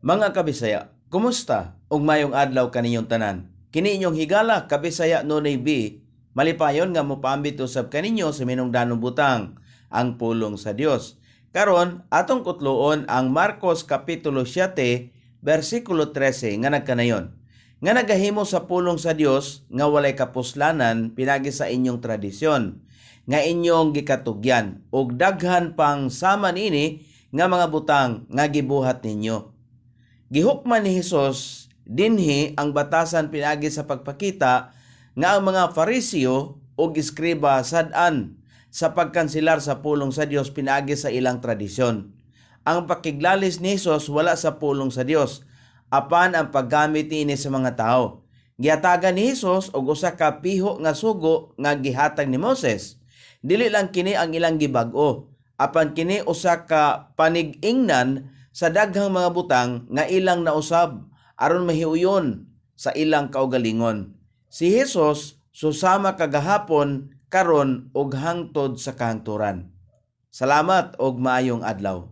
Mga kabisaya, kumusta? Ug mayong adlaw kaninyong tanan. Kini inyong higala kabisaya nunay B, malipayon nga mopaambit usab kaninyo sa minungdanong butang ang pulong sa Dios. Karon atong kutloon ang Marcos kapitulo 7 bersikulo 13 nga nagkanayon. Nga nagahimo sa pulong sa Dios nga walay kapuslanan pinagi sa inyong tradisyon nga inyong gikatugyan ug daghan pang sama niini nga mga butang nga gibuhat ninyo. Gihukman ni Hesus dinhi ang batasan pinagi sa pagpakita nga ang mga Fariseo ug iskriba sad-an sa pagkansilar sa pulong sa Dios pinagi sa ilang tradisyon. Ang pakiglalis ni Hesus wala sa pulong sa Dios, apan ang paggamit niini sa mga tao. Giatagan ni Hesus og usa ka piho nga sugo nga gihatag ni Moses. Dili lang kini ang ilang gibag-o, apan kini usa ka panig-ingnan sa daghang mga butang nga ilang nausab aron mahiuyon sa ilang kaugalingon. Si Hesus susama kagahapon, karon ug hangtod sa kahangturan. Salamat og maayong adlaw.